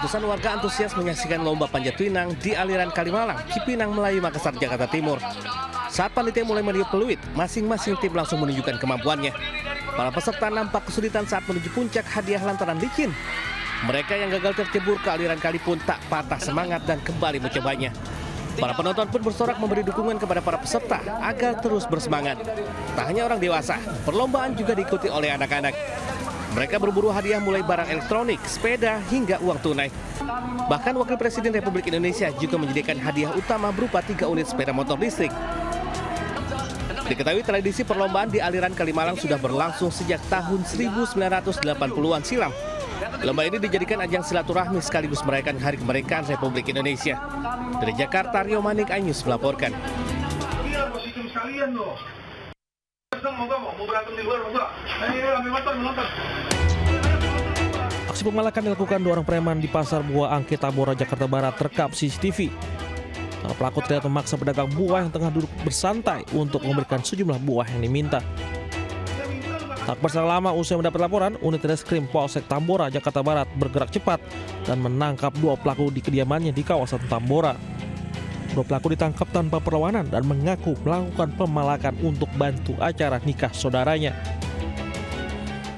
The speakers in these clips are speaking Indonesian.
Ratusan warga antusias menyaksikan lomba panjat pinang di aliran Kalimalang, Cipinang, Melayu, Makassar, Jakarta Timur. Saat panitia mulai meniup peluit, masing-masing tim langsung menunjukkan kemampuannya. Para peserta nampak kesulitan saat menuju puncak hadiah lantaran licin. Mereka yang gagal tercebur ke aliran kali pun tak patah semangat dan kembali mencobanya. Para penonton pun bersorak memberi dukungan kepada para peserta agar terus bersemangat. Tak hanya orang dewasa, perlombaan juga diikuti oleh anak-anak. Mereka berburu hadiah mulai barang elektronik, sepeda, hingga uang tunai. Bahkan Wakil Presiden Republik Indonesia juga menyediakan hadiah utama berupa 3 unit sepeda motor listrik. Diketahui tradisi perlombaan di aliran Kalimalang sudah berlangsung sejak tahun 1980-an silam. Lomba ini dijadikan ajang silaturahmi sekaligus merayakan Hari Kemerdekaan Republik Indonesia. Dari Jakarta, Rio Manik Anyus melaporkan. Aksi pemalakan dilakukan 2 orang preman di Pasar Buah Angke, Tambora, Jakarta Barat terekam CCTV. Para pelaku terlihat memaksa pedagang buah yang tengah duduk bersantai untuk memberikan sejumlah buah yang diminta. Tak berselang lama, usai mendapat laporan, unit reskrim Polsek Tambora, Jakarta Barat bergerak cepat dan menangkap 2 pelaku di kediamannya di kawasan Tambora. 2 pelaku ditangkap tanpa perlawanan dan mengaku melakukan pemalakan untuk bantu acara nikah saudaranya.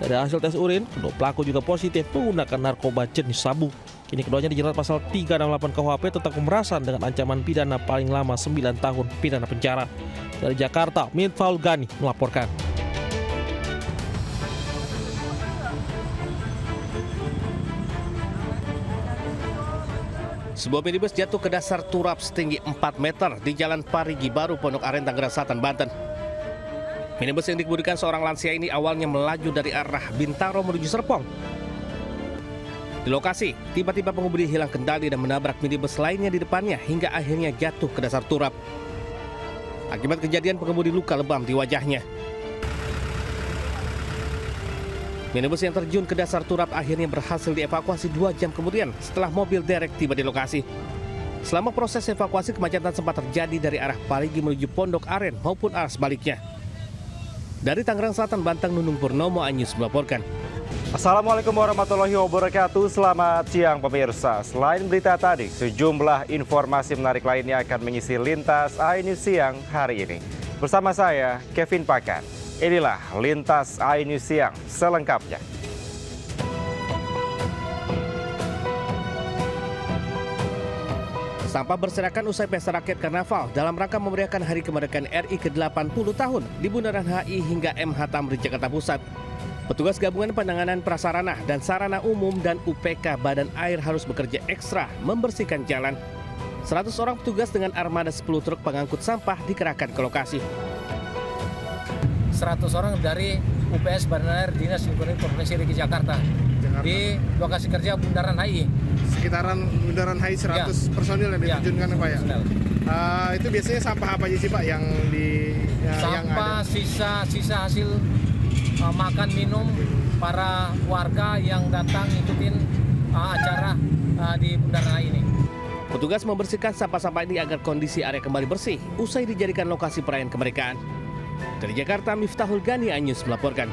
Dari hasil tes urin, kedua pelaku juga positif menggunakan narkoba jenis sabu. Kini keduanya dijerat pasal 368 KUHP tentang pemerasan dengan ancaman pidana paling lama 9 tahun pidana penjara. Dari Jakarta, Mitfaul Gani melaporkan. Sebuah minibus jatuh ke dasar turap setinggi 4 meter di Jalan Parigi Baru, Pondok Aren, Tangerang Selatan, Banten. Minibus yang dikemudikan seorang lansia ini awalnya melaju dari arah Bintaro menuju Serpong. Di lokasi, tiba-tiba pengemudi hilang kendali dan menabrak minibus lainnya di depannya hingga akhirnya jatuh ke dasar turap. Akibat kejadian, pengemudi luka lebam di wajahnya. Minibus yang terjun ke dasar turap akhirnya berhasil dievakuasi 2 jam kemudian setelah mobil derek tiba di lokasi. Selama proses evakuasi, kemacetan sempat terjadi dari arah Parigi menuju Pondok Aren maupun arah sebaliknya. Dari Tangerang Selatan, Banten, Nunung Purnomo Anyus melaporkan. Assalamualaikum warahmatullahi wabarakatuh. Selamat siang pemirsa. Selain berita tadi, sejumlah informasi menarik lainnya akan mengisi lintas iNews siang hari ini. Bersama saya, Kevin Pakan. Inilah lintas iNews siang selengkapnya. Sampah berserakan usai pesta rakyat karnaval dalam rangka memeriahkan Hari Kemerdekaan RI ke-80 tahun di Bundaran HI hingga MH Tamrin, Jakarta Pusat. Petugas gabungan penanganan prasarana dan sarana umum dan UPK Badan Air harus bekerja ekstra membersihkan jalan. 100 orang petugas dengan armada 10 truk pengangkut sampah dikerahkan ke lokasi. 100 orang dari UPS Badan Air Dinas Lingkungan Hidup Provinsi DKI Jakarta di lokasi kerja Bundaran HI. Sekitaran Bundaran HI 100 personil yang diterjunkan Pak ya? Itu biasanya sampah apa aja sih Pak yang di sampah sisa hasil makan minum para warga yang datang ngikutin acara di Bundaran HI ini. Petugas membersihkan sampah-sampah ini agar kondisi area kembali bersih usai dijadikan lokasi perayaan kemerdekaan. Dari Jakarta, Miftahul Gani Anyus melaporkan.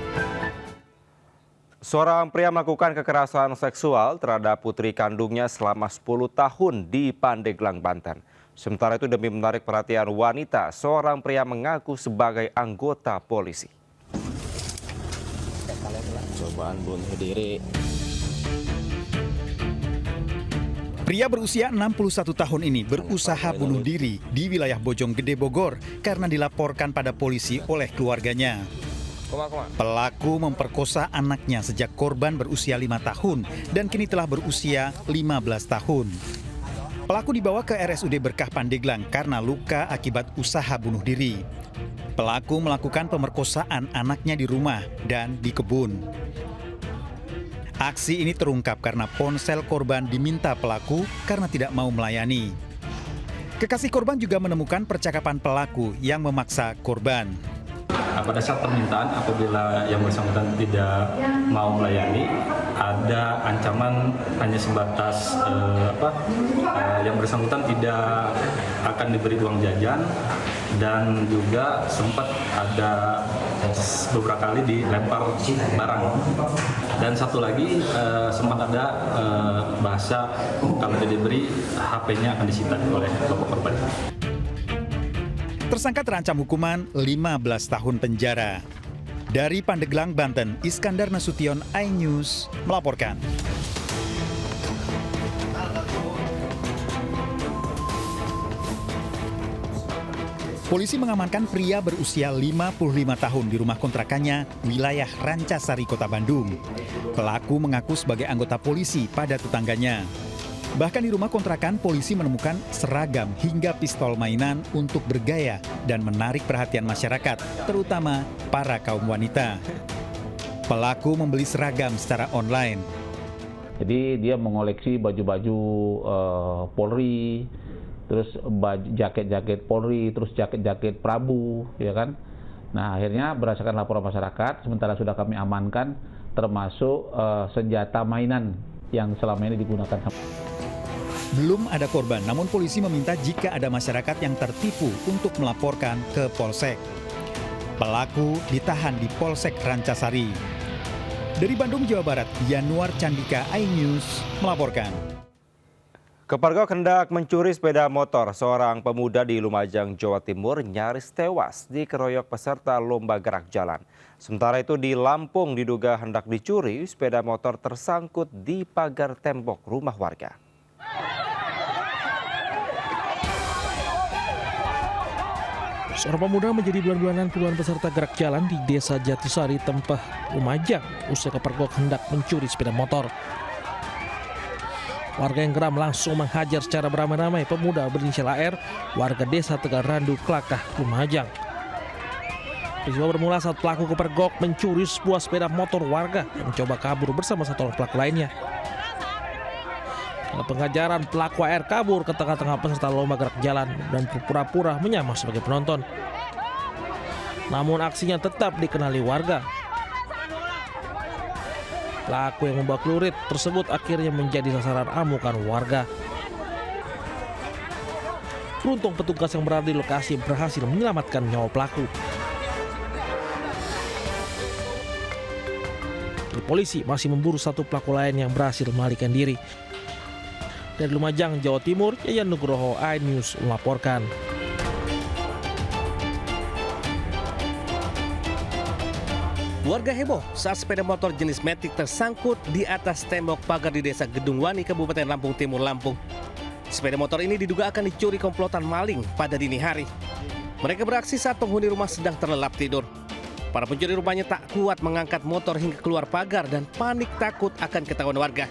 Seorang pria melakukan kekerasan seksual terhadap putri kandungnya selama 10 tahun di Pandeglang, Banten. Sementara itu demi menarik perhatian wanita, seorang pria mengaku sebagai anggota polisi. Cobaan bunuh diri. Pria berusia 61 tahun ini berusaha bunuh diri di wilayah Bojonggede, Bogor karena dilaporkan pada polisi oleh keluarganya. Pelaku memperkosa anaknya sejak korban berusia 5 tahun dan kini telah berusia 15 tahun. Pelaku dibawa ke RSUD Berkah Pandeglang karena luka akibat usaha bunuh diri. Pelaku melakukan pemerkosaan anaknya di rumah dan di kebun. Aksi ini terungkap karena ponsel korban diminta pelaku karena tidak mau melayani. Kekasih korban juga menemukan percakapan pelaku yang memaksa korban. pada saat permintaan apabila yang bersangkutan tidak mau melayani, ada ancaman hanya sebatas yang bersangkutan tidak akan diberi uang jajan, dan juga sempat ada beberapa kali dilempar barang. Dan satu lagi sempat ada bahasa kalau tidak diberi HP-nya akan disita oleh bapak korban. Tersangka terancam hukuman 15 tahun penjara. Dari Pandeglang, Banten, Iskandar Nasution, iNews melaporkan. Polisi mengamankan pria berusia 55 tahun di rumah kontrakannya, wilayah Rancasari, Kota Bandung. Pelaku mengaku sebagai anggota polisi pada tetangganya. Bahkan di rumah kontrakan, polisi menemukan seragam hingga pistol mainan untuk bergaya dan menarik perhatian masyarakat, terutama para kaum wanita. Pelaku membeli seragam secara online. Jadi dia mengoleksi baju-baju Polri, terus jaket-jaket Polri, terus jaket-jaket Prabu, ya kan. Nah, akhirnya berdasarkan laporan masyarakat, sementara sudah kami amankan, termasuk senjata mainan yang selama ini digunakan. Belum ada korban, namun polisi meminta jika ada masyarakat yang tertipu untuk melaporkan ke Polsek. Pelaku ditahan di Polsek Rancasari. Dari Bandung, Jawa Barat, Yanuar Candika, iNews melaporkan. Kepergok hendak mencuri sepeda motor. Seorang pemuda di Lumajang, Jawa Timur nyaris tewas dikeroyok peserta lomba gerak jalan. Sementara itu di Lampung diduga hendak dicuri, sepeda motor tersangkut di pagar tembok rumah warga. Seorang pemuda menjadi bulan-bulanan puluhan peserta gerak jalan di Desa Jatisari, Tempeh, Lumajang, usai kepergok hendak mencuri sepeda motor. Warga yang geram langsung menghajar secara beramai-ramai pemuda berinisial AR, warga Desa Tegal Randu, Klakah, Lumajang. Peristiwa bermula saat pelaku kepergok mencuri sebuah sepeda motor warga yang mencoba kabur bersama satu orang pelaku lainnya. Dalam pengajaran, pelaku AR kabur ke tengah-tengah peserta lomba gerak jalan dan pura-pura menyamar sebagai penonton. Namun aksinya tetap dikenali warga. Pelaku yang membawa celurit tersebut akhirnya menjadi sasaran amukan warga. Beruntung petugas yang berada di lokasi berhasil menyelamatkan nyawa pelaku. Polisi masih memburu satu pelaku lain yang berhasil melarikan diri. Dari Lumajang, Jawa Timur, Yayan Nugroho, iNews melaporkan. Warga heboh saat sepeda motor jenis Matic tersangkut di atas tembok pagar di Desa Gedung Wani, Kabupaten Lampung Timur, Lampung. Sepeda motor ini diduga akan dicuri komplotan maling pada dini hari. Mereka beraksi saat penghuni rumah sedang terlelap tidur. Para pencuri rumahnya tak kuat mengangkat motor hingga keluar pagar dan panik takut akan ketahuan warga.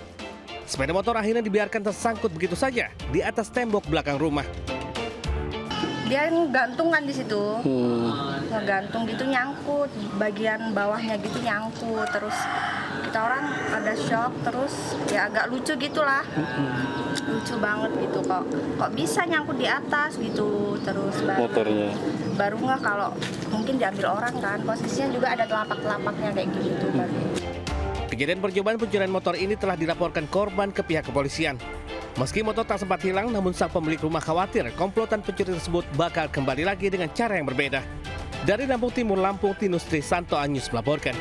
Sepeda motor akhirnya dibiarkan tersangkut begitu saja di atas tembok belakang rumah. Dia gantung kan di situ, ngegantung gitu, nyangkut, bagian bawahnya gitu nyangkut. Terus kita orang ada shock, terus ya agak lucu gitulah, lucu banget gitu, kok bisa nyangkut di atas gitu. Terus baru nggak kalau mungkin diambil orang kan, posisinya juga ada telapak-telapaknya kayak gitu. Kejadian percobaan pencurian motor ini telah dilaporkan korban ke pihak kepolisian. Meski motor tak sempat hilang, namun sang pemilik rumah khawatir komplotan pencuri tersebut bakal kembali lagi dengan cara yang berbeda. Dari Lampung Timur, Lampung, Tinus Trisanto, iNews melaporkan.